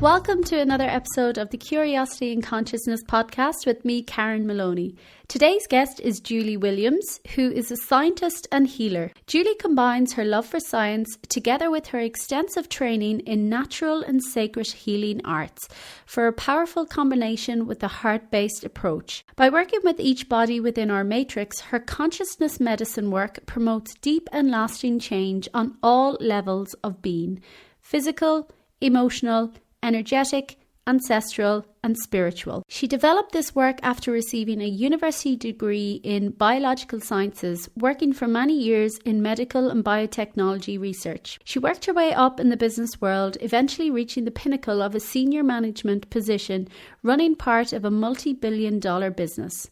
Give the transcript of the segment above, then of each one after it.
Welcome to another episode of the Curiosity and Consciousness podcast with me, Karen Maloney. Today's guest is Julie Williams, who is a scientist and healer. Julie combines her love for science together with her extensive training in natural and sacred healing arts for a powerful combination with a heart-based approach. By working with each body within our matrix, her consciousness medicine work promotes deep and lasting change on all levels of being: physical, emotional, energetic, ancestral, and spiritual. She developed this work after receiving a university degree in biological sciences, working for many years in medical and biotechnology research. She worked her way up in the business world, eventually reaching the pinnacle of a senior management position, running part of a multi-billion-dollar business.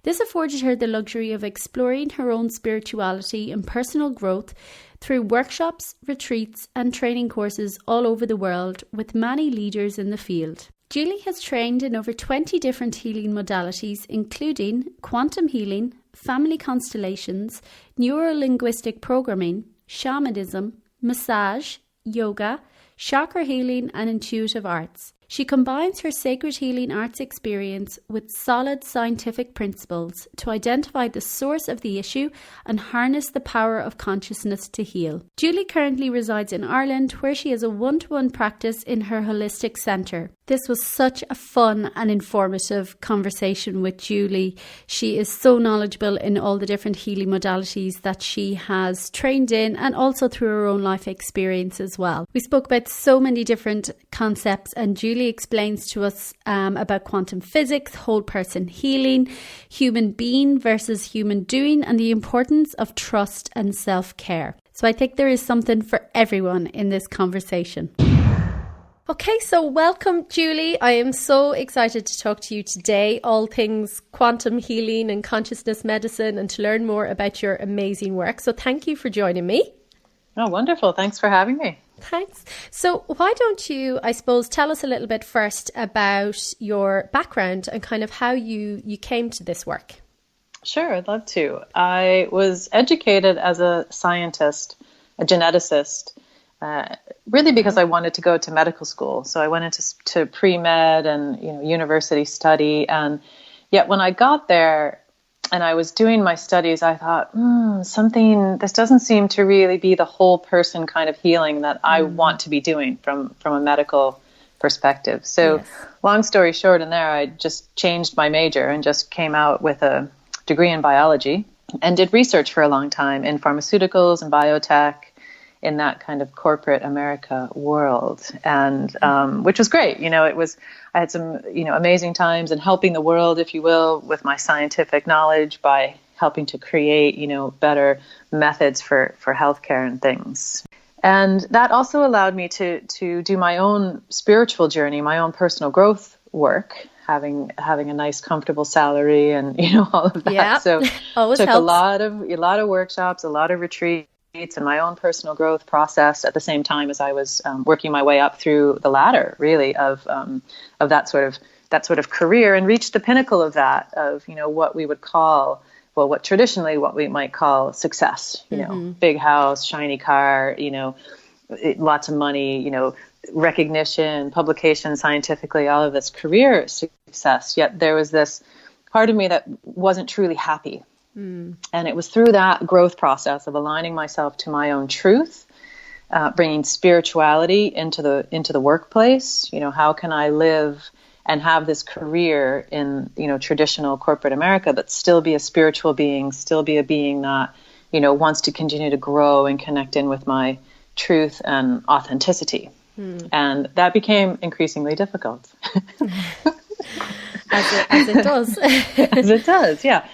This afforded her the luxury of exploring her own spirituality and personal growth through workshops, retreats, and training courses all over the world with many leaders in the field. Julie has trained in over 20 different healing modalities, including quantum healing, family constellations, neuro-linguistic programming, shamanism, massage, yoga, chakra healing, and intuitive arts. She combines her sacred healing arts experience with solid scientific principles to identify the source of the issue and harness the power of consciousness to heal. Julie currently resides in Ireland, where she has a one-to-one practice in her holistic centre. This was such a fun and informative conversation with Julie. She is so knowledgeable in all the different healing modalities that she has trained in, and also through her own life experience as well. We spoke about so many different concepts, and Julie explains to us about quantum physics, whole person healing, human being versus human doing, and the importance of trust and self-care. So I think there is something for everyone in this conversation. Okay, so welcome, Julie. I am so excited to talk to you today, all things quantum healing and consciousness medicine, and to learn more about your amazing work. So thank you for joining me. Oh, wonderful. Thanks for having me. Thanks. So why don't you, I suppose, tell us a little bit first about your background and kind of how you came to this work? Sure, I'd love to. I was educated as a scientist, a geneticist, really because I wanted to go to medical school. So I went into pre-med and university study. And yet when I got there and I was doing my studies, I thought, this doesn't seem to really be the whole person kind of healing that I want to be doing from a medical perspective. So yes. Long story short, in there, I just changed my major and just came out with a degree in biology and did research for a long time in pharmaceuticals and biotech, in that kind of corporate America world, and which was great. I had some amazing times in helping the world, if you will, with my scientific knowledge by helping to create better methods for healthcare and things. And that also allowed me to do my own spiritual journey, my own personal growth work, having a nice comfortable salary and all of that. Yeah. So always took helps. a lot of workshops, a lot of retreats, and my own personal growth process at the same time as I was working my way up through the ladder, really, of that sort of career, and reached the pinnacle of that, of what we would call, what we might call success. Big house, shiny car, lots of money, recognition, publication scientifically, all of this career success. Yet there was this part of me that wasn't truly happy. And it was through that growth process of aligning myself to my own truth, bringing spirituality into the workplace. How can I live and have this career in traditional corporate America, but still be a spiritual being, still be a being that wants to continue to grow and connect in with my truth and authenticity. And that became increasingly difficult. As it does. As it does, yeah.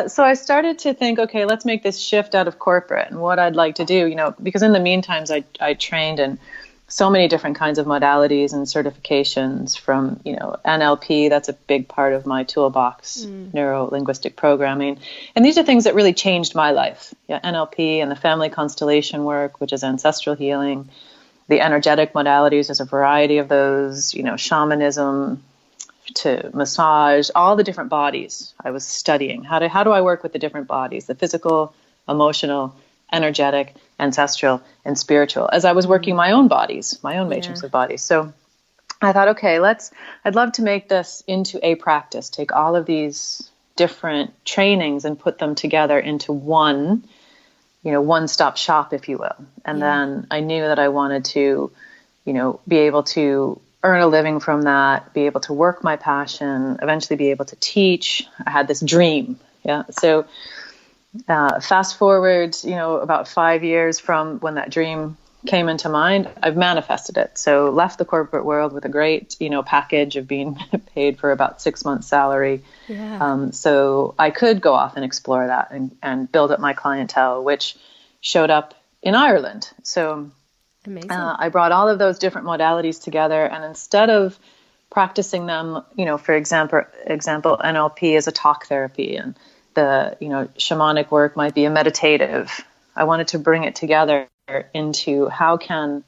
So I started to think, okay, let's make this shift out of corporate, and what I'd like to do, because in the meantime, I trained in so many different kinds of modalities and certifications from, NLP, that's a big part of my toolbox, neuro-linguistic programming. And these are things that really changed my life. Yeah, NLP and the family constellation work, which is ancestral healing, the energetic modalities, there's a variety of those, shamanism, to massage, all the different bodies I was studying. How do I work with the different bodies, the physical, emotional, energetic, ancestral, and spiritual, as I was working my own bodies, my own matrix of bodies. So I thought, okay, I'd love to make this into a practice, take all of these different trainings and put them together into one, one-stop shop, if you will. And then I knew that I wanted to, be able to earn a living from that, be able to work my passion, eventually be able to teach. I had this dream. Yeah. So fast forward, about 5 years from when that dream came into mind, I've manifested it. So left the corporate world with a great, package of being paid for about 6 months salary. Yeah. So I could go off and explore that and build up my clientele, which showed up in Ireland. So amazing. I brought all of those different modalities together, and instead of practicing them, for example, NLP is a talk therapy, and the, shamanic work might be a meditative. I wanted to bring it together into how can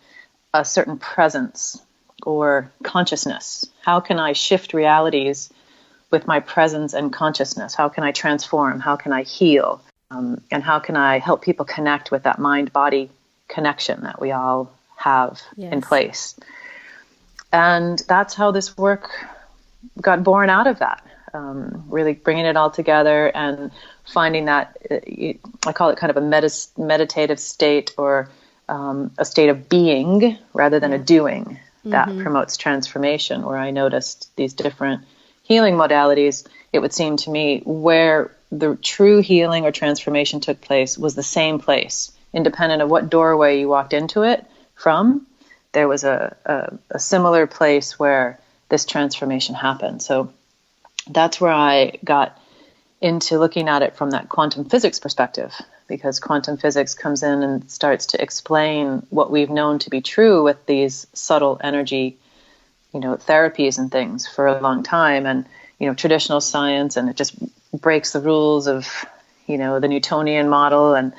a certain presence or consciousness, how can I shift realities with my presence and consciousness? How can I transform? How can I heal? And how can I help people connect with that mind-body connection that we all have in place? And that's how this work got born out of that. Really bringing it all together and finding that, I call it kind of a meditative state, or a state of being rather than a doing that promotes transformation, where I noticed these different healing modalities. It would seem to me where the true healing or transformation took place was the same place, independent of what doorway you walked into it from. There was a similar place where this transformation happened. So that's where I got into looking at it from that quantum physics perspective, because quantum physics comes in and starts to explain what we've known to be true with these subtle energy, therapies and things for a long time, and, traditional science, and it just breaks the rules of, the Newtonian model, and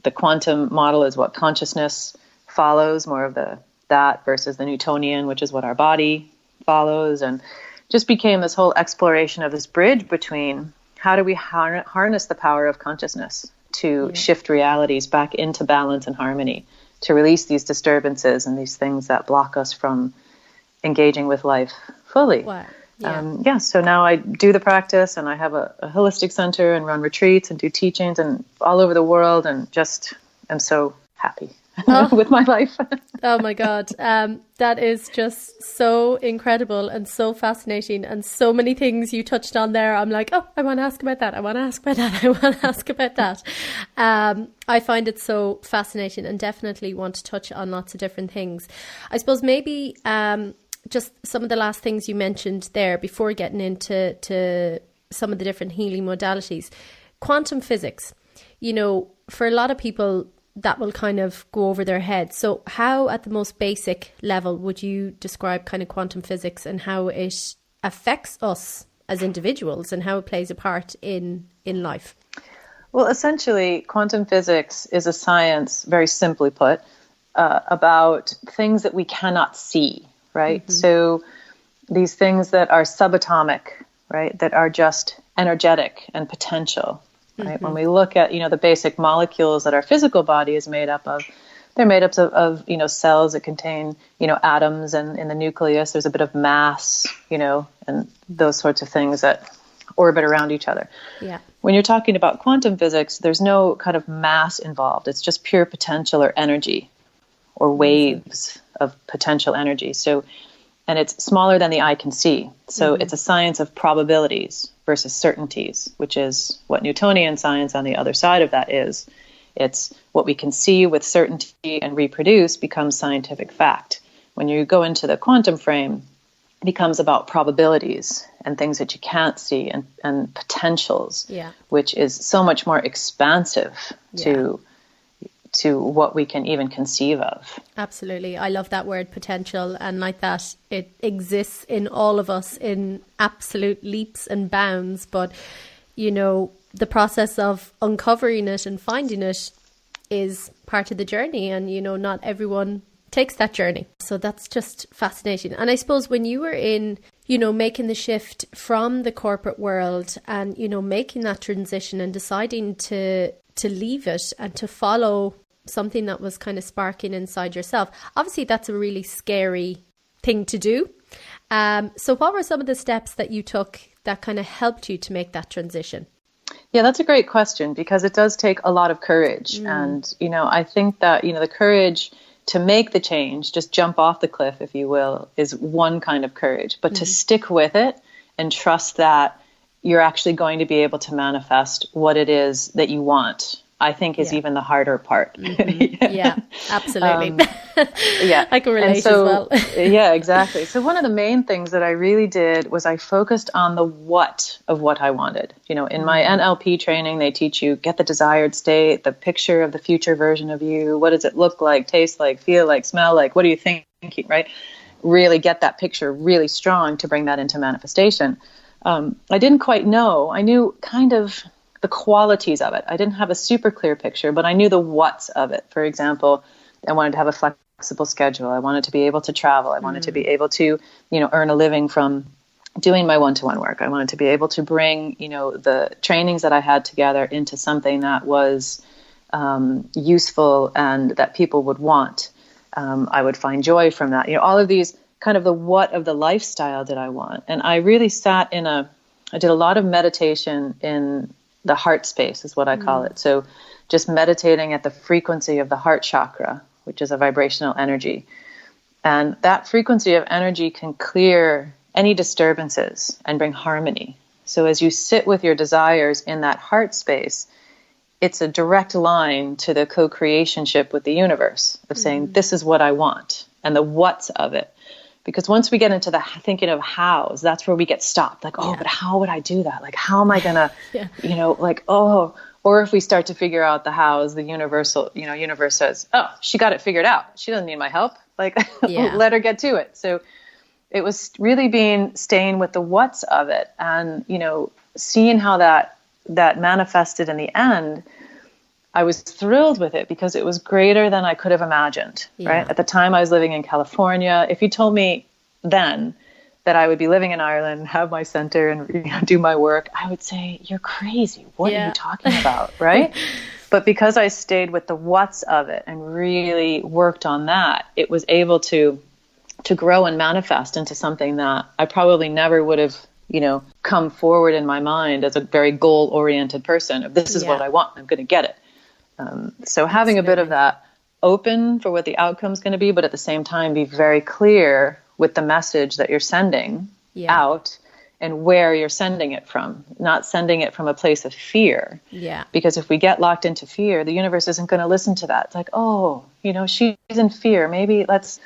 the quantum model is what consciousness follows, more of that versus the Newtonian, which is what our body follows, and just became this whole exploration of this bridge between how do we harness the power of consciousness to shift realities back into balance and harmony, to release these disturbances and these things that block us from engaging with life fully. Wow. So now I do the practice, and I have a holistic center and run retreats and do teachings and all over the world, and just am so happy with my life. Oh my God. That is just so incredible and so fascinating, and so many things you touched on there. I'm like, oh, I want to ask about that. I want to ask about that. I want to ask about that. I find it so fascinating, and definitely want to touch on lots of different things. I suppose maybe just some of the last things you mentioned there before getting into some of the different healing modalities. Quantum physics, for a lot of people, that will kind of go over their head. So how, at the most basic level, would you describe kind of quantum physics and how it affects us as individuals and how it plays a part in life? Well, essentially, quantum physics is a science, very simply put, about things that we cannot see, right? Mm-hmm. So these things that are subatomic, right, that are just energetic and potential. Right? Mm-hmm. When we look at, the basic molecules that our physical body is made up of, they're made up of cells that contain, atoms, and in the nucleus, there's a bit of mass, and those sorts of things that orbit around each other. Yeah. When you're talking about quantum physics, there's no kind of mass involved. It's just pure potential or energy or waves of potential energy. So, and it's smaller than the eye can see. So it's a science of probabilities versus certainties, which is what Newtonian science on the other side of that is. It's what we can see with certainty and reproduce becomes scientific fact. When you go into the quantum frame, it becomes about probabilities and things that you can't see, and potentials, which is so much more expansive to what we can even conceive of. Absolutely. I love that word potential, and like that it exists in all of us in absolute leaps and bounds, but the process of uncovering it and finding it is part of the journey, and not everyone takes that journey. So that's just fascinating. And I suppose when you were in making the shift from the corporate world and making that transition and deciding to leave it and to follow something that was kind of sparking inside yourself. Obviously, that's a really scary thing to do. So what were some of the steps that you took that kind of helped you to make that transition? Yeah, that's a great question, because it does take a lot of courage. And, I think that, the courage to make the change, just jump off the cliff, if you will, is one kind of courage. But to stick with it and trust that you're actually going to be able to manifest what it is that you want, I think is even the harder part. Yeah, absolutely. Yeah. I can relate as well. Yeah, exactly. So one of the main things that I really did was I focused on the what of what I wanted. In my NLP training, they teach you get the desired state, the picture of the future version of you. What does it look like, taste like, feel like, smell like? What are you thinking, right? Really get that picture really strong to bring that into manifestation. I didn't quite know. I knew kind of the qualities of it. I didn't have a super clear picture, but I knew the what's of it. For example, I wanted to have a flexible schedule. I wanted to be able to travel. I wanted to be able to, earn a living from doing my one-to-one work. I wanted to be able to bring, the trainings that I had together into something that was useful and that people would want. I would find joy from that. All of these kind of the what of the lifestyle that I want. And I really I did a lot of meditation in the heart space is what I call it. So just meditating at the frequency of the heart chakra, which is a vibrational energy. And that frequency of energy can clear any disturbances and bring harmony. So as you sit with your desires in that heart space, it's a direct line to the co-creationship with the universe of saying, this is what I want, and the what's of it. Because once we get into the thinking of hows, that's where we get stopped. Like, but how would I do that? Like, how am I going to, or if we start to figure out the hows, the universe says, oh, she got it figured out. She doesn't need my help. Like, let her get to it. So it was really staying with the what's of it and, seeing how that manifested in the end. I was thrilled with it because it was greater than I could have imagined, right? At the time I was living in California. If you told me then that I would be living in Ireland, have my center and do my work, I would say, you're crazy. What are you talking about, right? But because I stayed with the what's of it and really worked on that, it was able to grow and manifest into something that I probably never would have, come forward in my mind as a very goal-oriented person. If this is what I want, I'm going to get it. So having a bit of that open for what the outcome is going to be, but at the same time be very clear with the message that you're sending out and where you're sending it from, not sending it from a place of fear. Yeah. Because if we get locked into fear, the universe isn't going to listen to that. It's like, oh, she's in fear. Maybe let's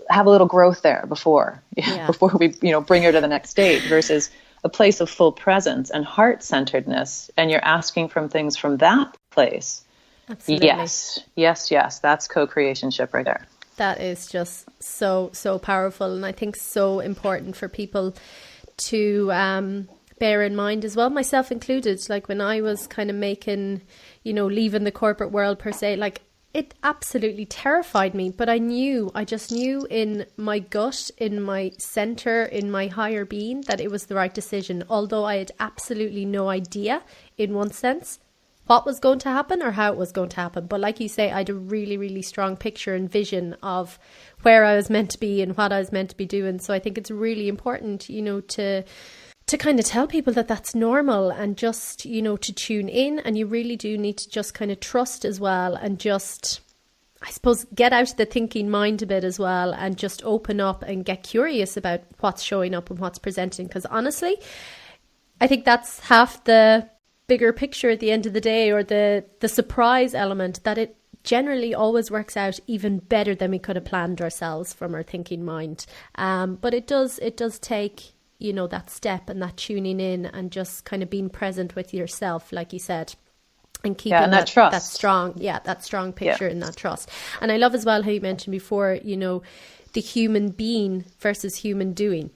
have a little growth there before we, bring her to the next stage, versus a place of full presence and heart-centeredness. And you're asking from things from that place. Absolutely. Yes. That's co-creationship right there. That is just so powerful, and I think so important for people to bear in mind as well, myself included. Like when I was kind of making, leaving the corporate world per se, like it absolutely terrified me, but I just knew in my gut, in my center, in my higher being, that it was the right decision, although I had absolutely no idea in one sense what was going to happen or how it was going to happen. But like you say, I had a really, really strong picture and vision of where I was meant to be and what I was meant to be doing. So I think it's really important, to kind of tell people that that's normal, and just, to tune in. And you really do need to just kind of trust as well, and just, I suppose, get out of the thinking mind a bit as well, and just open up and get curious about what's showing up and what's presenting. Because honestly, I think that's half the bigger picture at the end of the day, or the surprise element, that it generally always works out even better than we could have planned ourselves from our thinking mind. But it does take, that step and that tuning in and just kind of being present with yourself, like you said, and keeping and that trust. that strong picture and that trust. And I love as well how you mentioned before, the human being versus human doing.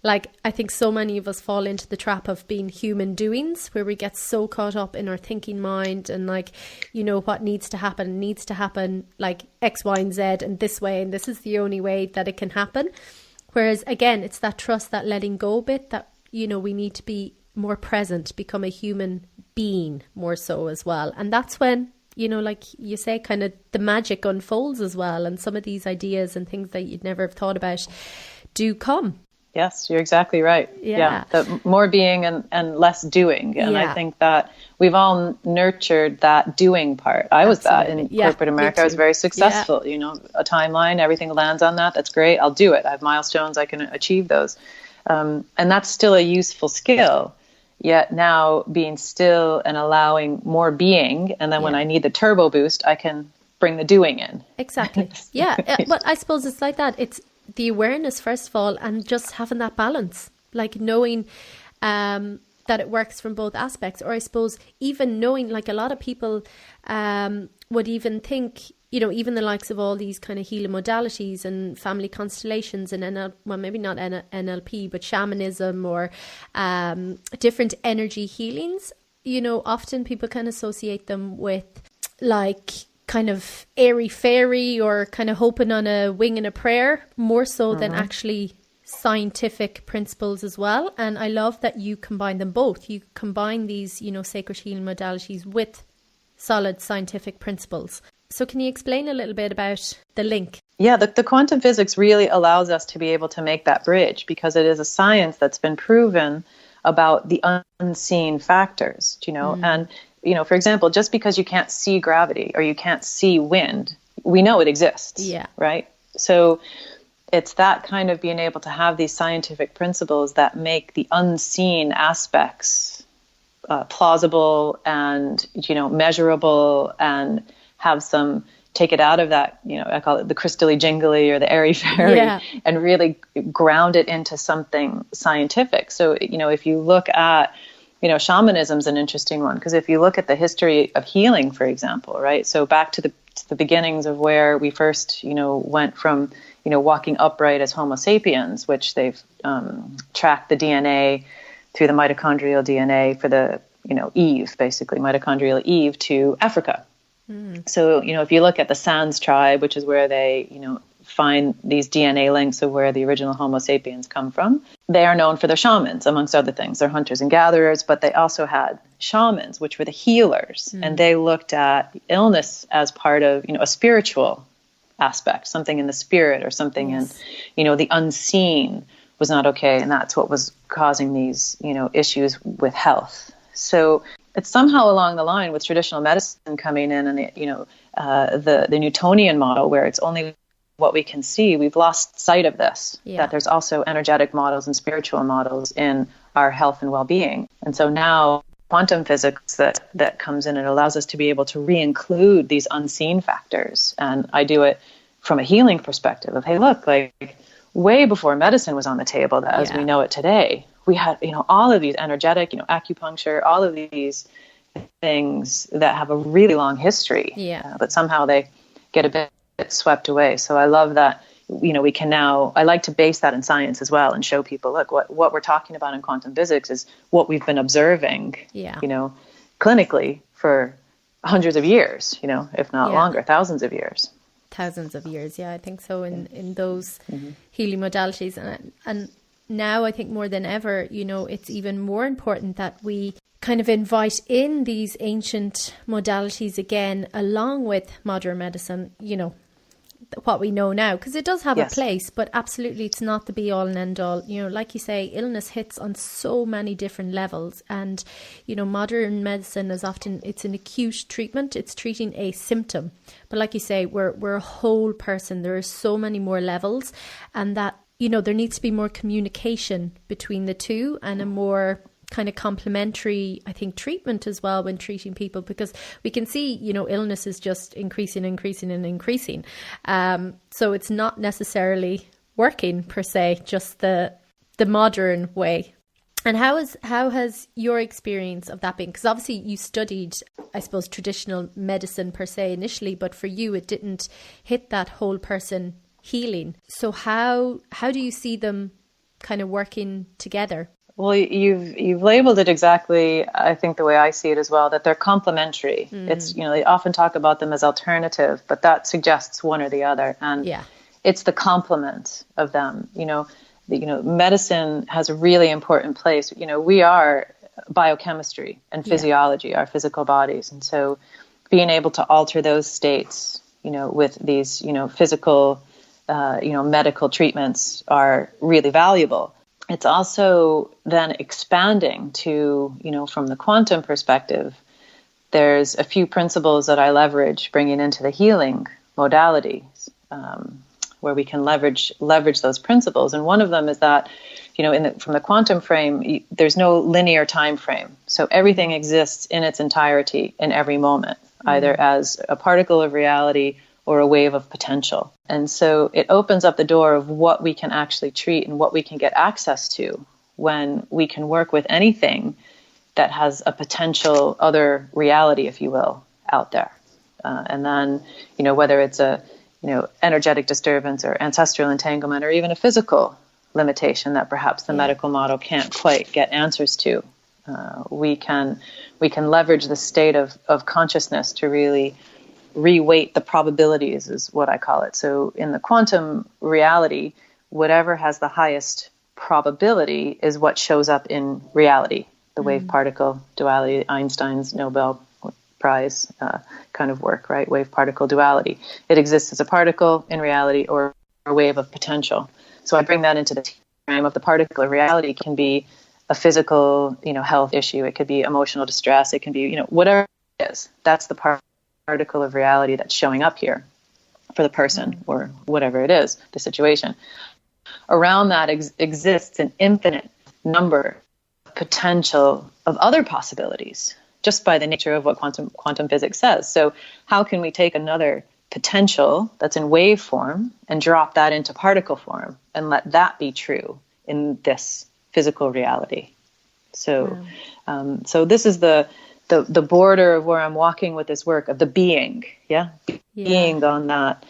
Like, I think so many of us fall into the trap of being human doings, where we get so caught up in our thinking mind and like, what needs to happen like X, Y, and Z and this way, and this is the only way that it can happen. Whereas again, it's that trust, that letting go bit, that, we need to be more present, become a human being more so as well. And that's when, like you say, kind of the magic unfolds as well. And some of these ideas and things that you'd never have thought about do come. Yes, you're exactly right. Yeah. The more being and less doing. And Yeah. I think that we've all nurtured that doing part. I was that in corporate America. I was very successful, you know, a timeline, everything lands on that. That's great. I'll do it. I have milestones. I can achieve those. And that's still a useful skill. Yet now being still and allowing more being. And then when I need the turbo boost, I can bring the doing in. Exactly. Yeah. But I suppose it's like that. It's the awareness, first of all, and just having that balance, like knowing that it works from both aspects. Or I suppose even knowing, like a lot of people would even think, you know, even the likes of all these kind of healing modalities and family constellations and well, maybe not NLP, but shamanism or different energy healings, you know, often people can associate them with like kind of airy fairy or kind of hoping on a wing and a prayer, more so than actually scientific principles as well. And I love that you combine them both. You combine these, you know, sacred healing modalities with solid scientific principles. So can you explain a little bit about the link? Yeah, the quantum physics really allows us to be able to make that bridge, because it is a science that's been proven about the unseen factors, you know, and you know, for example, just because you can't see gravity or you can't see wind, we know it exists, right? So it's that kind of being able to have these scientific principles that make the unseen aspects plausible and, you know, measurable, and have some, take it out of that, you know, I call it the crystally jingly or the airy fairy, and really ground it into something scientific. So, you know, if you look at, you know, shamanism is an interesting one, because if you look at the history of healing, for example, right? So back to the beginnings of where we first, you know, went from, you know, walking upright as Homo sapiens, which they've tracked the DNA through the mitochondrial DNA for the, you know, Eve, basically mitochondrial Eve, to Africa. So, you know, if you look at the Sans tribe, which is where they, you know, find these DNA links of where the original Homo sapiens come from, they are known for their shamans, amongst other things. They're hunters and gatherers, but they also had shamans, which were the healers. And they looked at illness as part of, you know, a spiritual aspect, something in the spirit or something in, you know, the unseen was not okay. And that's what was causing these, you know, issues with health. So it's somehow along the line with traditional medicine coming in and, you know, the Newtonian model, where it's only what we can see. We've lost sight of this, that there's also energetic models and spiritual models in our health and well-being. And so now quantum physics that comes in and allows us to be able to re-include these unseen factors. And I do it from a healing perspective of, hey, look, like way before medicine was on the table as we know it today, we had, you know, all of these energetic, you know, acupuncture, all of these things that have a really long history, but somehow they get a bit swept away. So I love that, you know, we can now, I like to base that in science as well and show people, look, what we're talking about in quantum physics is what we've been observing, you know, clinically for hundreds of years, you know, if not longer, thousands of years. Thousands of years, I think so, in those healing modalities. And now I think more than ever, you know, it's even more important that we kind of invite in these ancient modalities again, along with modern medicine, you know, what we know now, because it does have a place, but absolutely it's not the be all and end all. You know, like you say, illness hits on so many different levels, and, you know, modern medicine is often, it's an acute treatment, it's treating a symptom. But like you say, we're a whole person. There are so many more levels, and that, you know, there needs to be more communication between the two, and a more kind of complementary, I think, treatment as well when treating people, because we can see, you know, illness is just increasing. So it's not necessarily working per se, just the modern way. And how has your experience of that been? Because obviously you studied, I suppose, traditional medicine per se initially, but for you it didn't hit that whole person healing. So how do you see them kind of working together? Well, you've labeled it exactly, I think, the way I see it as well, that they're complementary. It's, you know, they often talk about them as alternative, but that suggests one or the other. And it's the complement of them. You know, medicine has a really important place. You know, we are biochemistry and physiology, our physical bodies. And so being able to alter those states, you know, with these, you know, physical, you know, medical treatments are really valuable. it's also then expanding to, from the quantum perspective, there's a few principles that I leverage bringing into the healing modalities, where we can leverage those principles. And one of them is that, from the quantum frame, there's no linear time frame. So everything exists in its entirety in every moment, either as a particle of reality or a wave of potential. And so it opens up the door of what we can actually treat and what we can get access to when we can work with anything that has a potential other reality, if you will, out there. And then, whether it's a, energetic disturbance or ancestral entanglement or even a physical limitation that perhaps the medical model can't quite get answers to, we can leverage the state of consciousness to really reweight the probabilities, is what I call it. So in the quantum reality, whatever has the highest probability is what shows up in reality. The wave-particle duality, Einstein's Nobel Prize kind of work, right? Wave-particle duality. It exists as a particle in reality or a wave of potential. So I bring that into the frame of the particle of reality. It can be a physical, health issue. It could be emotional distress. It can be, whatever it is. That's the particle of reality that's showing up here for the person or whatever it is, the situation. Around that exists an infinite number potential of other possibilities just by the nature of what quantum physics says. So how can we take another potential that's in wave form and drop that into particle form and let that be true in this physical reality? So so this is the border of where I'm walking with this work of the being, being on that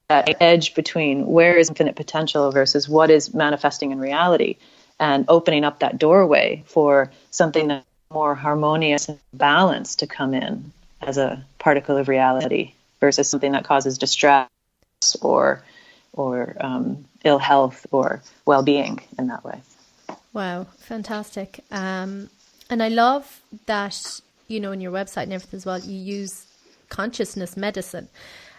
edge between where is infinite potential versus what is manifesting in reality, and opening up that doorway for something that's more harmonious and balanced to come in as a particle of reality versus something that causes distress or ill health or well-being in that way. Wow, fantastic. And I love that, in your website and everything as well, you use consciousness medicine.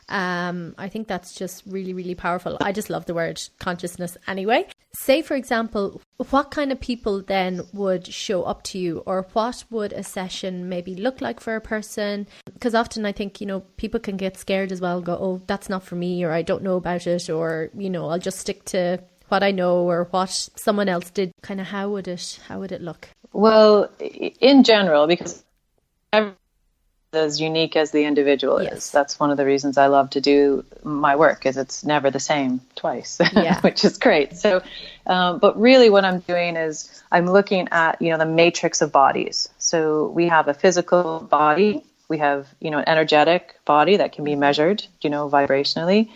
I think that's just really, really powerful. I just love the word consciousness anyway. Say, for example, what kind of people then would show up to you, or what would a session maybe look like for a person? Because often I think, people can get scared as well, go, oh, that's not for me, or I don't know about it, or, I'll just stick to what I know or what someone else did. Kind of how would it look? Well, in general, because as unique as the individual is. That's one of the reasons I love to do my work, is it's never the same twice, which is great. So, but really what I'm doing is I'm looking at, the matrix of bodies. So we have a physical body, we have, an energetic body that can be measured, vibrationally.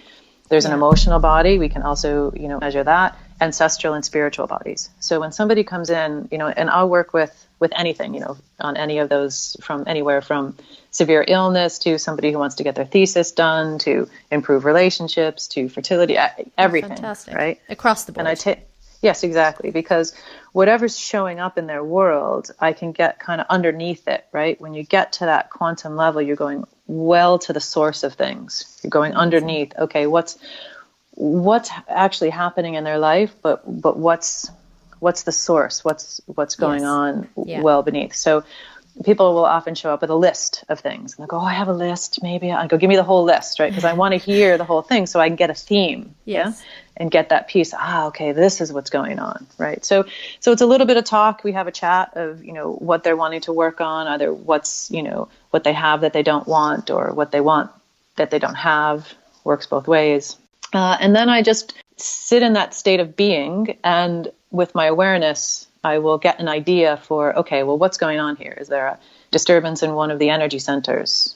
There's an emotional body. We can also, measure that. Ancestral and spiritual bodies. So when somebody comes in, and I'll work with anything, on any of those, from anywhere from severe illness to somebody who wants to get their thesis done, to improve relationships, to fertility, everything. Fantastic. Right? Across the board. And yes, exactly. Because whatever's showing up in their world, I can get kind of underneath it, right? When you get to that quantum level, you're going well to the source of things. You're going underneath. Okay, what's actually happening in their life, but what's the source? What's going on well beneath? So people will often show up with a list of things. And they'll go, oh, I have a list. Maybe I go, give me the whole list, right? Because I want to hear the whole thing so I can get a theme, and get that piece. Okay, this is what's going on, right? So it's a little bit of talk. We have a chat of, what they're wanting to work on, either what's, what they have that they don't want, or what they want that they don't have. Works both ways. And then I just sit in that state of being, and with my awareness, I will get an idea for, okay, well, what's going on here? Is there a disturbance in one of the energy centers?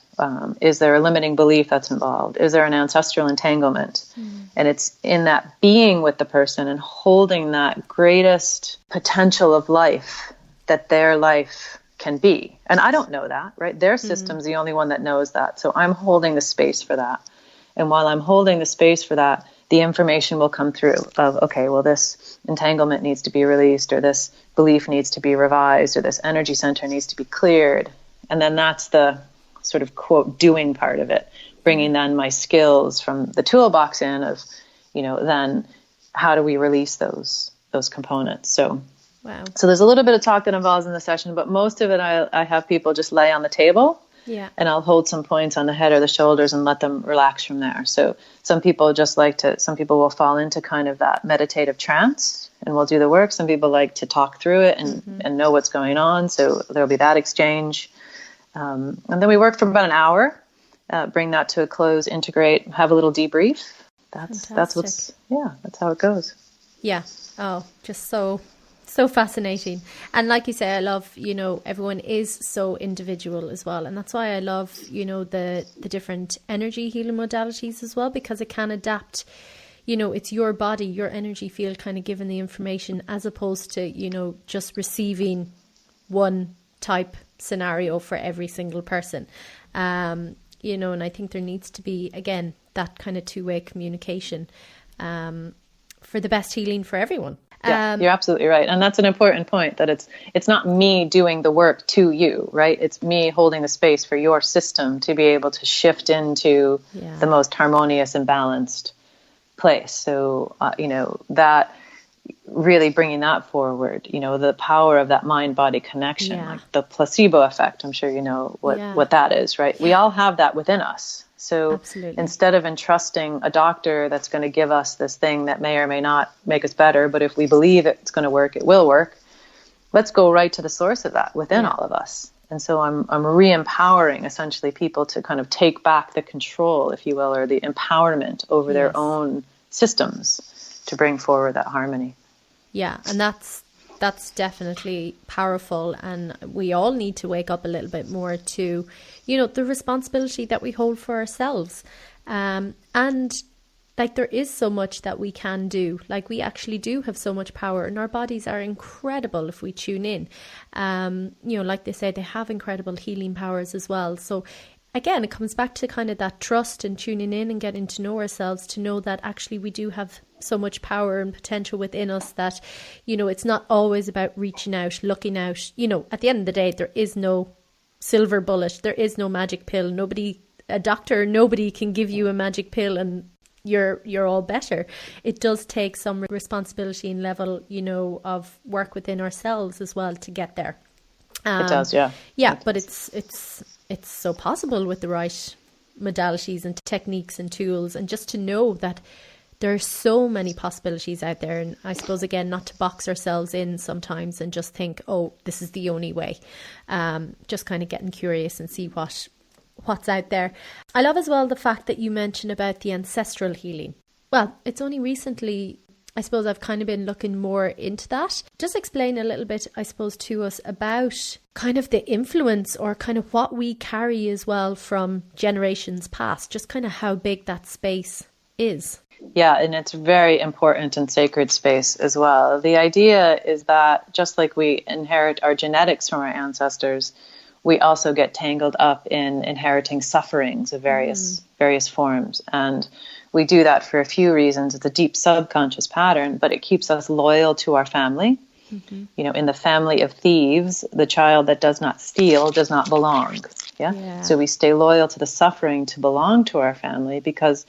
Is there a limiting belief that's involved? Is there an ancestral entanglement? And it's in that being with the person and holding that greatest potential of life that their life can be. And I don't know that, right? Their system's the only one that knows that. So I'm holding the space for that. And while I'm holding the space for that, the information will come through of, okay, well, this entanglement needs to be released, or this belief needs to be revised, or this energy center needs to be cleared. And then that's the sort of, quote, doing part of it, bringing then my skills from the toolbox in of, then how do we release those those components. So Wow. So there's a little bit of talk that involves in the session, but most of it I have people just lay on the table, and I'll hold some points on the head or the shoulders and let them relax from there. So some people will fall into kind of that meditative trance and we'll do the work. Some people like to talk through it and know what's going on. So there'll be that exchange. And then we work for about an hour, bring that to a close, integrate, have a little debrief. That's how it goes. Yeah. Oh, just so fascinating. And like you say, I love, everyone is so individual as well. And that's why I love, the different energy healing modalities as well, because it can adapt, it's your body, your energy field kind of given the information as opposed to, just receiving one type scenario for every single person. And I think there needs to be, again, that kind of two-way communication for the best healing for everyone. Yeah, you're absolutely right. And that's an important point, that it's not me doing the work to you, right? It's me holding the space for your system to be able to shift into the most harmonious and balanced place. So, that really bringing that forward, the power of that mind-body connection, like the placebo effect, I'm sure you know what that is, right? We all have that within us. So Absolutely. Instead of entrusting a doctor that's going to give us this thing that may or may not make us better, but if we believe it's going to work, it will work, let's go right to the source of that within all of us. And so I'm re-empowering essentially people to kind of take back the control, if you will, or the empowerment over their own systems to bring forward that harmony. Yeah, and that's definitely powerful, and we all need to wake up a little bit more to, the responsibility that we hold for ourselves. And like there is so much that we can do. Like we actually do have so much power, and our bodies are incredible if we tune in. Like they say, they have incredible healing powers as well. So again, it comes back to kind of that trust and tuning in and getting to know ourselves, to know that actually we do have so much power and potential within us that, it's not always about reaching out, looking out. At the end of the day, there is no silver bullet. There is no magic pill. Nobody can give you a magic pill and you're all better. It does take some responsibility and level, of work within ourselves as well to get there. It does, yeah. Yeah, but it's so possible with the right modalities and techniques and tools, and just to know that there are so many possibilities out there. And I suppose, again, not to box ourselves in sometimes and just think, oh, this is the only way. Just kind of getting curious and see what's out there. I love as well the fact that you mentioned about the ancestral healing. Well, it's only recently, I suppose, I've kind of been looking more into that. Just explain a little bit, I suppose, to us about kind of the influence or kind of what we carry as well from generations past, just kind of how big that space is. Yeah, and it's very important and sacred space as well. The idea is that just like we inherit our genetics from our ancestors, we also get tangled up in inheriting sufferings of various forms. And we do that for a few reasons. It's a deep subconscious pattern, but it keeps us loyal to our family. Mm-hmm. In the family of thieves, the child that does not steal does not belong. Yeah. So we stay loyal to the suffering to belong to our family, because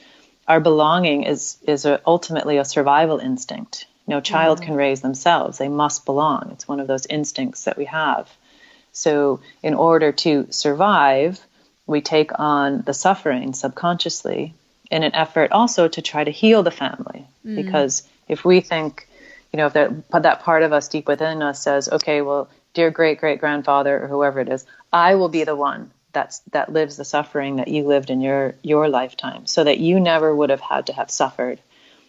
our belonging is ultimately a survival instinct. No child can raise themselves. They must belong. It's one of those instincts that we have. So in order to survive, we take on the suffering subconsciously in an effort also to try to heal the family. Because if we think, if that part of us deep within us says, okay, well, dear great-great-grandfather or whoever it is, I will be the one that lives the suffering that you lived in your lifetime, so that you never would have had to have suffered.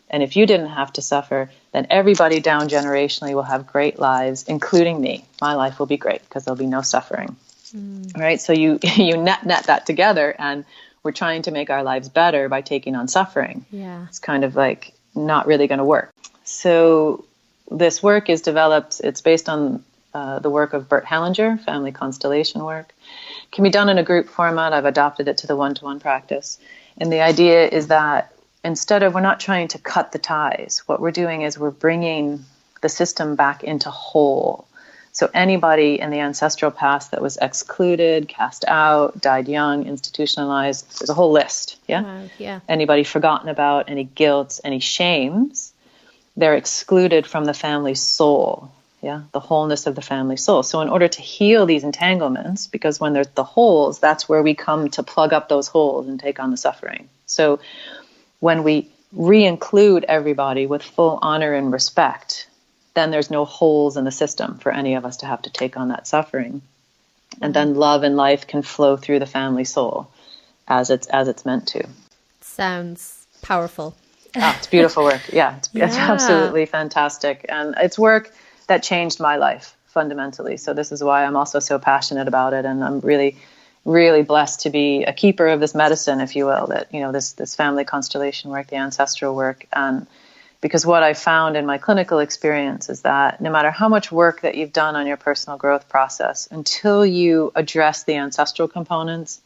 And if you didn't have to suffer, then everybody down generationally will have great lives, including me. My life will be great because there'll be no suffering. Right? So you net that together, and we're trying to make our lives better by taking on suffering. Yeah. It's kind of like not really going to work. So this work is developed, it's based on the work of Bert Hellinger, family constellation work. It can be done in a group format. I've adopted it to the one-to-one practice. And the idea is that we're not trying to cut the ties. What we're doing is we're bringing the system back into whole. So anybody in the ancestral past that was excluded, cast out, died young, institutionalized, there's a whole list. Yeah. Wow, yeah. Anybody forgotten about, any guilt, any shames, they're excluded from the family soul. Yeah, the wholeness of the family soul. So in order to heal these entanglements, because when there's the holes, that's where we come to plug up those holes and take on the suffering. So when we re-include everybody with full honor and respect, then there's no holes in the system for any of us to have to take on that suffering. And then love and life can flow through the family soul as it's meant to. Sounds powerful. It's beautiful work. Yeah, it's absolutely fantastic. And it's work that changed my life fundamentally. So this is why I'm also so passionate about it. And I'm really, really blessed to be a keeper of this medicine, if you will, that, this family constellation work, the ancestral work. And because what I found in my clinical experience is that no matter how much work that you've done on your personal growth process, until you address the ancestral components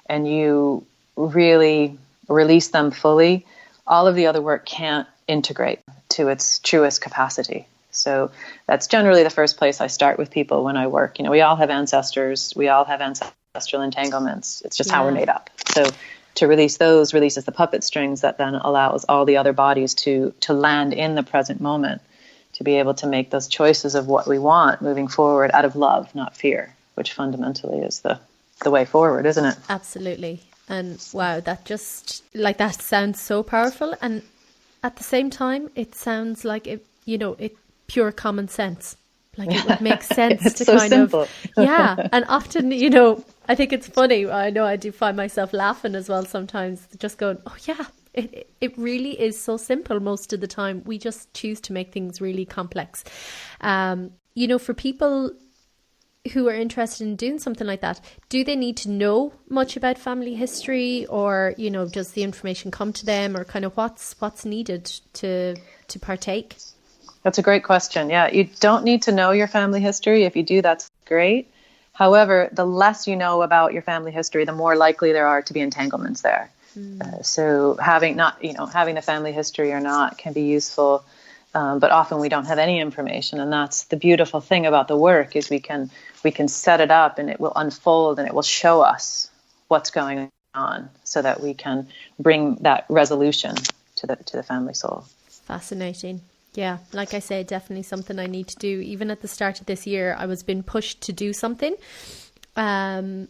and you really release them fully, all of the other work can't integrate to its truest capacity. So that's generally the first place I start with people when I work. We all have ancestors. We all have ancestral entanglements. It's just how we're made up. So to release those releases the puppet strings that then allows all the other bodies to land in the present moment, to be able to make those choices of what we want moving forward out of love, not fear, which fundamentally is the way forward, isn't it? Absolutely. And wow, that sounds so powerful. And at the same time, it sounds like it pure common sense. Like it would make sense it's to so kind simple. of, and often, I think it's funny. I know I do find myself laughing as well sometimes, just going, oh yeah, it really is so simple most of the time. We just choose to make things really complex. For people who are interested in doing something like that, do they need to know much about family history, or, does the information come to them, or kind of what's needed to partake? That's a great question. Yeah, you don't need to know your family history. If you do, that's great. However, the less you know about your family history, the more likely there are to be entanglements there. So having the family history or not can be useful, but often we don't have any information. And that's the beautiful thing about the work, is we can set it up and it will unfold and it will show us what's going on, so that we can bring that resolution to the family soul. Fascinating. Yeah, like I say, definitely something I need to do. Even at the start of this year, I was being pushed to do something. And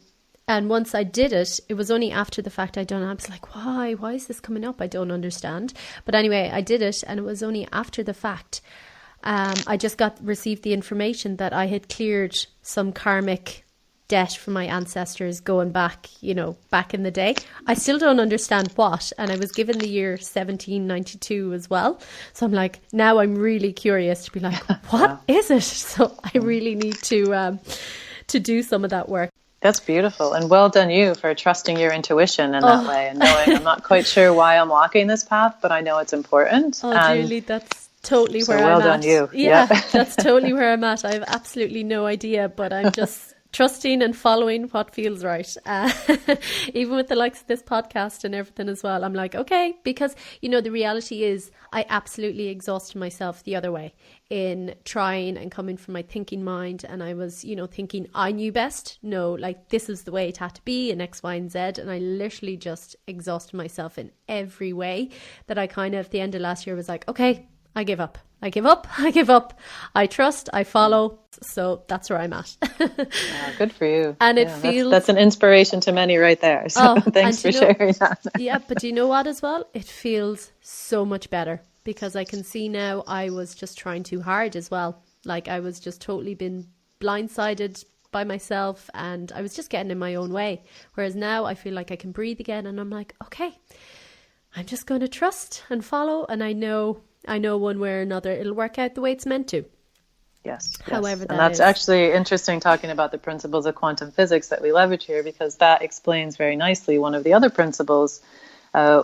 once I did it, it was only after the fact I was like, why is this coming up? I don't understand. But anyway, I did it, and it was only after the fact. I just received the information that I had cleared some karmic debt from my ancestors going back, back in the day. I still don't understand what, and I was given the year 1792 as well. So I'm like, now I'm really curious to be like, what is it? So I really need to do some of that work. That's beautiful, and well done you for trusting your intuition in that way, and knowing I'm not quite sure why I'm walking this path, but I know it's important. Julie, that's totally where I'm at. Well done you. Yeah, that's totally where I'm at. I have absolutely no idea, but I'm just trusting and following what feels right. Even with the likes of this podcast and everything as well, I'm like, okay, because, the reality is I absolutely exhausted myself the other way in trying and coming from my thinking mind. And I was, thinking I knew best. No, like this is the way it had to be, and X, Y, and Z. And I literally just exhausted myself in every way that I kind of, at the end of last year, was like, okay, I give up. I give up. I trust, I follow. So that's where I'm at. Good for you. And it feels... That's an inspiration to many right there. So thanks for sharing that. Yeah, but do you know what as well? It feels so much better, because I can see now I was just trying too hard as well. Like I was just totally been blindsided by myself, and I was just getting in my own way. Whereas now I feel like I can breathe again, and I'm like, okay, I'm just going to trust and follow. And I know one way or another it'll work out the way it's meant to. Yes. However, and that's actually interesting, talking about the principles of quantum physics that we leverage here, because that explains very nicely one of the other principles,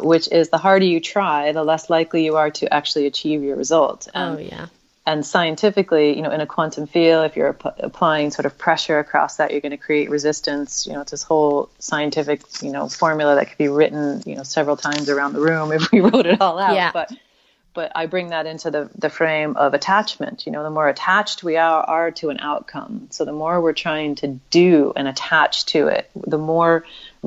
which is the harder you try, the less likely you are to actually achieve your result. And scientifically, in a quantum field, if you're applying sort of pressure across that, you're going to create resistance. It's this whole scientific, formula that could be written, several times around the room if we wrote it all out. Yeah. But I bring that into the frame of attachment. The more attached we are to an outcome, so the more we're trying to do and attach to it, the more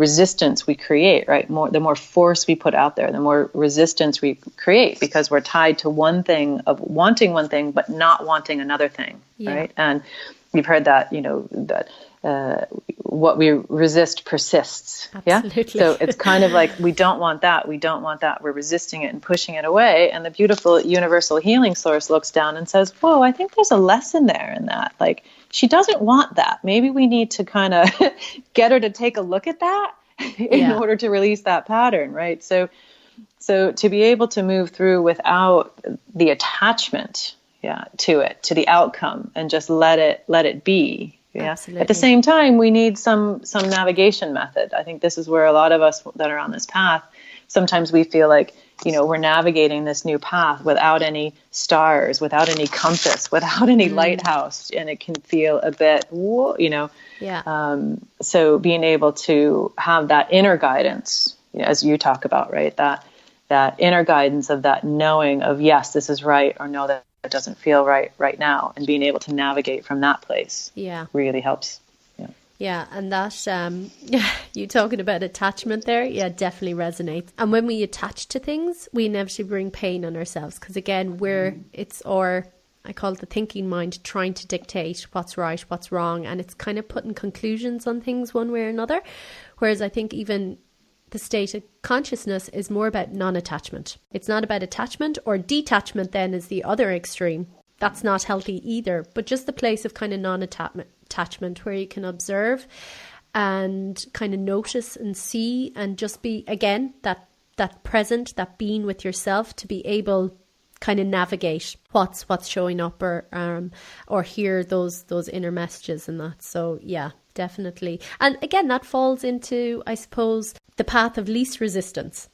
resistance we create, right? The more force we put out there, the more resistance we create, because we're tied to one thing of wanting one thing, but not wanting another thing, right? And you've heard that, that what we resist persists. Absolutely. Yeah. So it's kind of like, we don't want that. We don't want that. We're resisting it and pushing it away. And the beautiful universal healing source looks down and says, whoa, I think there's a lesson there in that. Like, she doesn't want that. Maybe we need to kind of get her to take a look at that in order to release that pattern. Right. So to be able to move through without the attachment, to it, to the outcome, and just let it be. Yeah. Absolutely. At the same time, we need some navigation method. I think this is where a lot of us that are on this path, sometimes we feel like, we're navigating this new path without any stars, without any compass, without any lighthouse, and it can feel a bit, so being able to have that inner guidance, as you talk about, right? That inner guidance of that knowing of, yes, this is right, or no, that it doesn't feel right now, and being able to navigate from that place really helps. Yeah, and that, you talking about attachment there, definitely resonates. And when we attach to things, we inevitably bring pain on ourselves, because again, I call it the thinking mind, trying to dictate what's right, what's wrong, and it's kind of putting conclusions on things one way or another. Whereas I think even the state of consciousness is more about non-attachment. It's not about attachment, or detachment then is the other extreme. That's not healthy either, but just the place of kind of non-attachment where you can observe and kind of notice and see, and just be, again, that present, that being with yourself, to be able kind of navigate what's showing up, or hear those inner messages and that. So yeah, definitely. And again, that falls into, I suppose, the path of least resistance.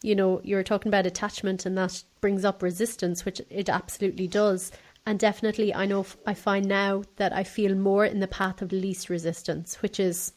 You're talking about attachment, and that brings up resistance, which it absolutely does. And definitely, I find now that I feel more in the path of least resistance, which is,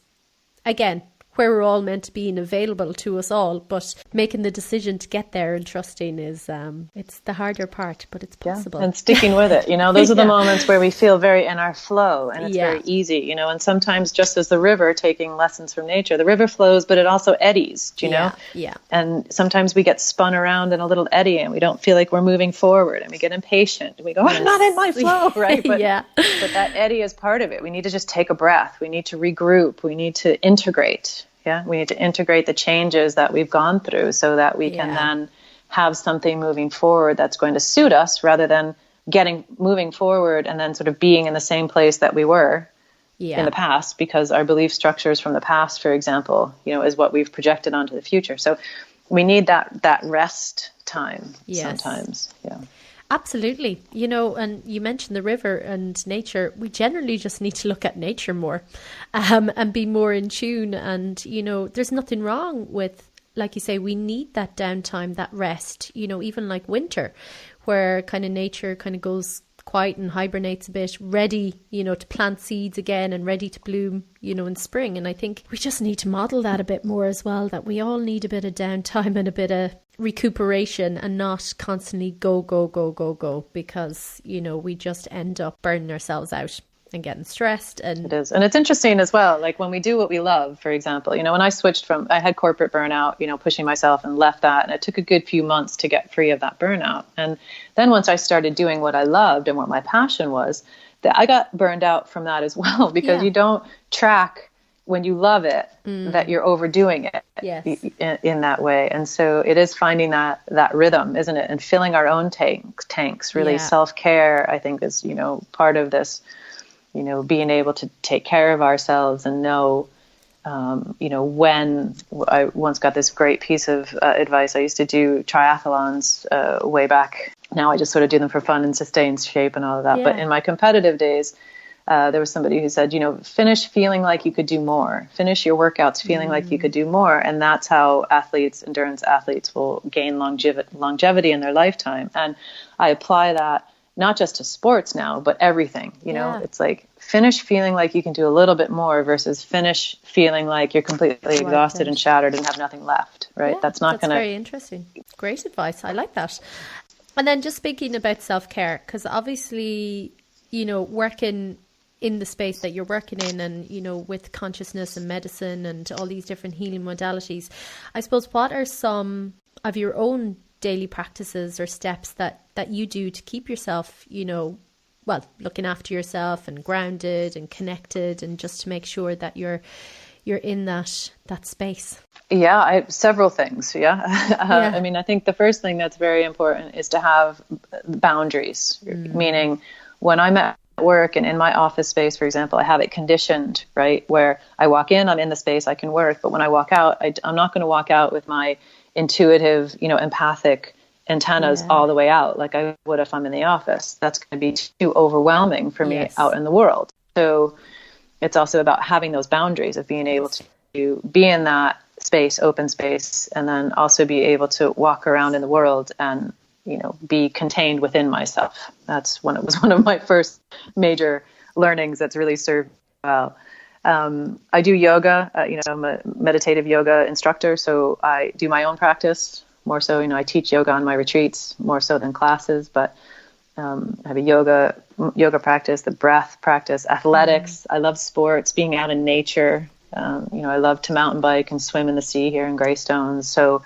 again, where we're all meant to be and available to us all, but making the decision to get there and trusting is, it's the harder part, but it's possible. And sticking with it, those are the moments where we feel very in our flow, and it's very easy, and sometimes, just as the river, taking lessons from nature, the river flows, but it also eddies, do you know? Yeah. And sometimes we get spun around in a little eddy, and we don't feel like we're moving forward, and we get impatient, and we go, I'm not in my flow, right? But, but that eddy is part of it. We need to just take a breath. We need to regroup. We need to integrate. Yeah, we need to integrate the changes that we've gone through, so that we can then have something moving forward that's going to suit us, rather than moving forward and then sort of being in the same place that we were in the past, because our belief structures from the past, for example, is what we've projected onto the future. So we need that rest time sometimes. Yeah. Absolutely. And you mentioned the river and nature. We generally just need to look at nature more, and be more in tune. And, there's nothing wrong with, like you say, we need that downtime, that rest, even like winter, where kind of nature kind of goes quiet and hibernates a bit, ready, to plant seeds again and ready to bloom, in spring. And I think we just need to model that a bit more as well, that we all need a bit of downtime and a bit of recuperation, and not constantly go, because, we just end up burning ourselves out and getting stressed. And it is. And it's interesting as well, like when we do what we love, for example, when I switched I had corporate burnout, pushing myself, and left that. And it took a good few months to get free of that burnout. And then once I started doing what I loved and what my passion was, that I got burned out from that as well, because you don't track when you love it, that you're overdoing it in that way. And so it is finding that rhythm, isn't it? And filling our own tanks, really. Self-care, I think, is, part of this, being able to take care of ourselves and know, when I once got this great piece of advice. I used to do triathlons way back. Now I just sort of do them for fun and sustain shape and all of that. But in my competitive days, there was somebody who said, finish feeling like you could do more. Finish your workouts feeling like you could do more. And that's how endurance athletes will gain longevity in their lifetime. And I apply that not just to sports now, but everything. It's like, finish feeling like you can do a little bit more versus finish feeling like you're completely exhausted and shattered and have nothing left, right? Yeah, that's very interesting. Great advice. I like that. And then just speaking about self-care, because obviously, working in the space that you're working in, and, you know, with consciousness and medicine and all these different healing modalities, I suppose, what are some of your own daily practices or steps that you do to keep yourself, you know, well, looking after yourself and grounded and connected, and just to make sure that you're in that space? Yeah, several things. Yeah. I mean, I think the first thing that's very important is to have boundaries, meaning when I'm at work and in my office space, for example, I have it conditioned, right? Where I walk in, I'm in the space, I can work. But when I walk out, I'm not going to walk out with my intuitive, you know, empathic antennas all the way out like I would if I'm in the office. That's going to be too overwhelming for me out in the world. So it's also about having those boundaries of being able to be in that space, open space, and then also be able to walk around in the world and, you know, be contained within myself. That's when it was one of my first major learnings that's really served well. I do yoga, you know, I'm a meditative yoga instructor, so I do my own practice more so. You know, I teach yoga on my retreats more so than classes, but I have a yoga practice, the breath practice, athletics. I love sports, being out in nature. You know, I love to mountain bike and swim in the sea here in Greystones. So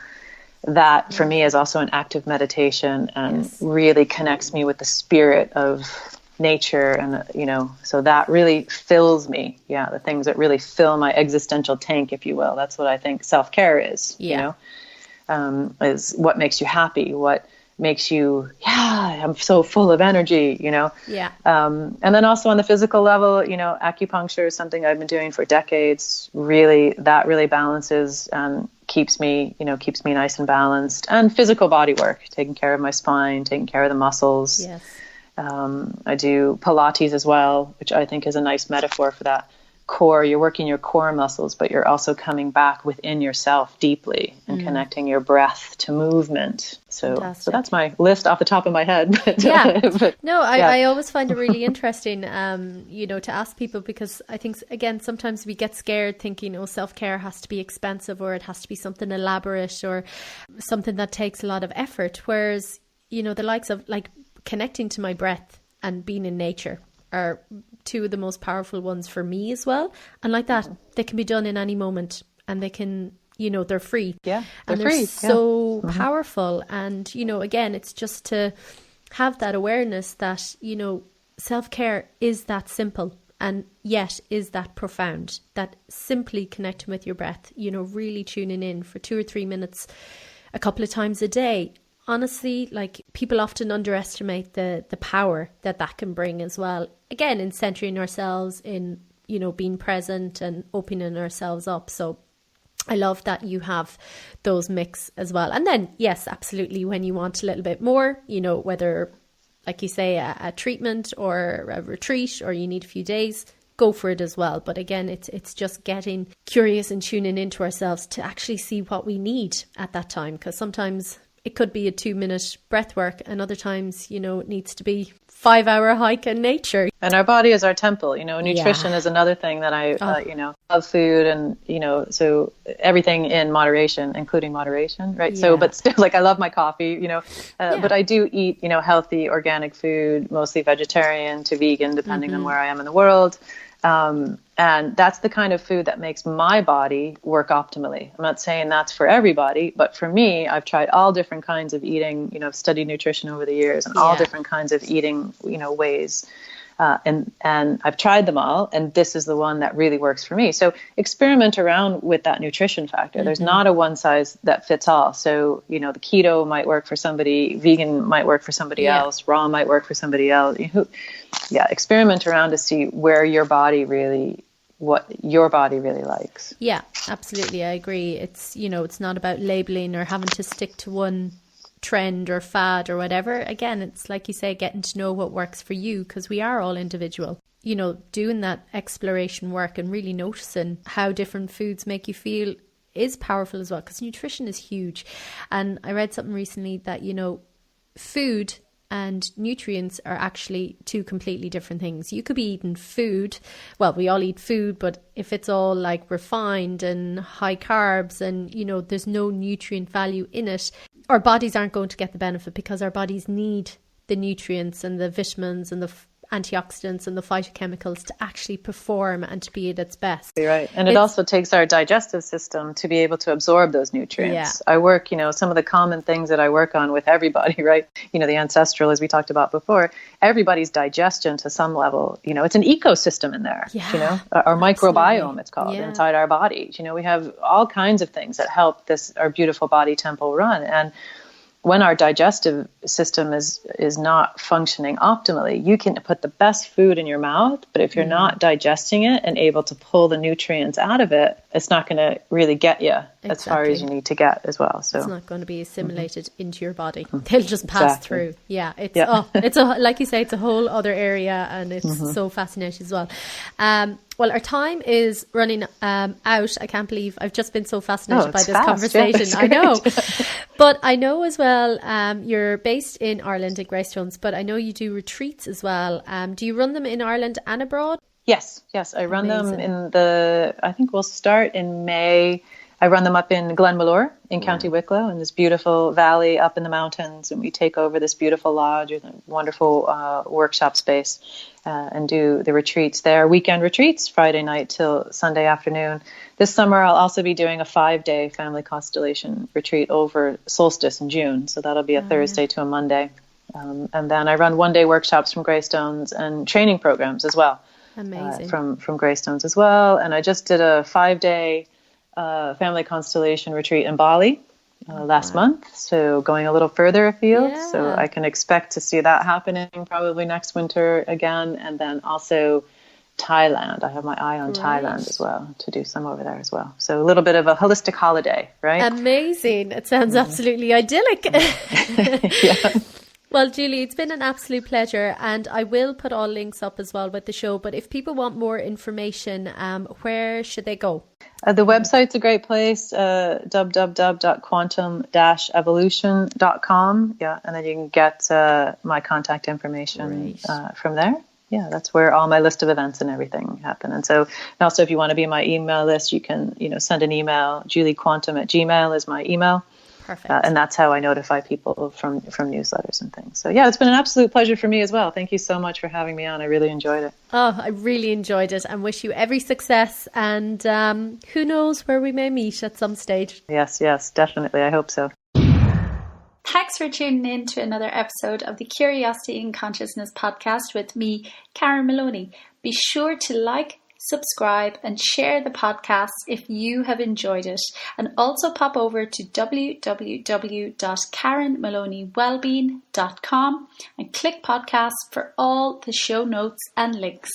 that for me is also an active meditation and really connects me with the spirit of nature. And, you know, so that really fills me. Yeah. The things that really fill my existential tank, if you will. That's what I think self-care is, you know, is what makes you happy, what makes you, I'm so full of energy, you know? Yeah. And then also on the physical level, you know, acupuncture is something I've been doing for decades. Really, that really balances and keeps me nice and balanced. And physical body work, taking care of my spine, taking care of the muscles. Yes. I do Pilates as well, which I think is a nice metaphor for that core. You're working your core muscles, but you're also coming back within yourself deeply and connecting your breath to movement. So that's my list off the top of my head. I always find it really interesting, you know, to ask people, because I think, again, sometimes we get scared thinking, oh, self-care has to be expensive, or it has to be something elaborate, or something that takes a lot of effort. Whereas, you know, the likes of like connecting to my breath and being in nature are two of the most powerful ones for me as well. And like that, they can be done in any moment, and they can, you know, they're free. Yeah, they're so powerful. And, you know, again, it's just to have that awareness that, you know, self-care is that simple, and yet is that profound, that simply connecting with your breath, you know, really tuning in for 2 or 3 minutes a couple of times a day. Honestly, like, people often underestimate the power that can bring as well. Again, in centering ourselves, in, you know, being present and opening ourselves up. So I love that you have those mix as well. And then, yes, absolutely, when you want a little bit more, you know, whether, like you say, a treatment or a retreat, or you need a few days, go for it as well. But again, it's just getting curious and tuning into ourselves to actually see what we need at that time. Because sometimes it could be a 2-minute breath work, and other times, you know, it needs to be 5-hour hike in nature. And our body is our temple, you know. Nutrition is another thing that I, you know, love food, and, you know, so everything in moderation, including moderation, right? So, but still, like, I love my coffee, you know, but I do eat, you know, healthy, organic food, mostly vegetarian to vegan, depending on where I am in the world. And that's the kind of food that makes my body work optimally. I'm not saying that's for everybody, but for me, I've tried all different kinds of eating, you know, I've studied nutrition over the years, and all different kinds of eating, you know, ways. And I've tried them all, and this is the one that really works for me. So experiment around with that nutrition factor. There's not a one size that fits all. So, you know, the keto might work for somebody, vegan might work for somebody else, raw might work for somebody else. Experiment around to see where your body really, what your body really likes. Yeah, absolutely. I agree. It's, you know, it's not about labeling or having to stick to one trend or fad or whatever. Again, it's like you say, getting to know what works for you, because we are all individual. You know, doing that exploration work and really noticing how different foods make you feel is powerful as well, because nutrition is huge. And I read something recently that, you know, food and nutrients are actually two completely different things. You could be eating food, well, we all eat food, but if it's all like refined and high carbs and, you know, there's no nutrient value in it, our bodies aren't going to get the benefit, because our bodies need the nutrients and the vitamins and the antioxidants and the phytochemicals to actually perform and to be at its best. You're right. And it also takes our digestive system to be able to absorb those nutrients. Yeah. I work, some of the common things that I work on with everybody, right? The ancestral, as we talked about before, everybody's digestion to some level, it's an ecosystem in there, our microbiome, it's called, inside our body. We have all kinds of things that help our beautiful body temple run. And when our digestive system is not functioning optimally, you can put the best food in your mouth, but if you're not digesting it and able to pull the nutrients out of it, it's not going to really get you as far as you need to get as well. So it's not going to be assimilated into your body. They'll just pass through. Yeah, it's like you say, it's a whole other area, and it's so fascinating as well. Well, our time is running out. I can't believe I've just been so fascinated by this conversation. I know. But I know as well, you're based in Ireland at Greystones, but I know you do retreats as well. Do you run them in Ireland and abroad? Yes. I run them I think we'll start in May. I run them up in Glenmalure in County Wicklow, in this beautiful valley up in the mountains, and we take over this beautiful lodge with a wonderful workshop space and do the retreats there, weekend retreats, Friday night till Sunday afternoon. This summer I'll also be doing a 5-day family constellation retreat over solstice in June, so that'll be a Thursday to a Monday. And then I run 1-day workshops from Greystones and training programs as well. Amazing. From Greystones as well. And I just did a 5-day family constellation retreat in Bali last month, so going a little further afield. Yeah. So I can expect to see that happening probably next winter again. And then also Thailand. I have my eye on Thailand as well, to do some over there as well. So a little bit of a holistic holiday, right? Amazing. It sounds absolutely idyllic. Well, Julie, it's been an absolute pleasure, and I will put all links up as well with the show. But if people want more information, where should they go? The website's a great place, www.quantum-evolution.com. Yeah, and then you can get my contact information from there. Yeah, that's where all my list of events and everything happen. And also if you want to be on my email list, you can, send an email. juliequantum@gmail is my email. Perfect. And that's how I notify people from newsletters and things. So yeah, it's been an absolute pleasure for me as well. Thank you so much for having me on. I really enjoyed it. Oh, I really enjoyed it, and wish you every success. And who knows where we may meet at some stage. Yes, definitely. I hope so. Thanks for tuning in to another episode of the Curiosity in Consciousness podcast with me, Karen Maloney. Be sure to like, subscribe and share the podcast if you have enjoyed it, and also pop over to www.karenmaloney.wellbeing.com and click podcasts for all the show notes and links.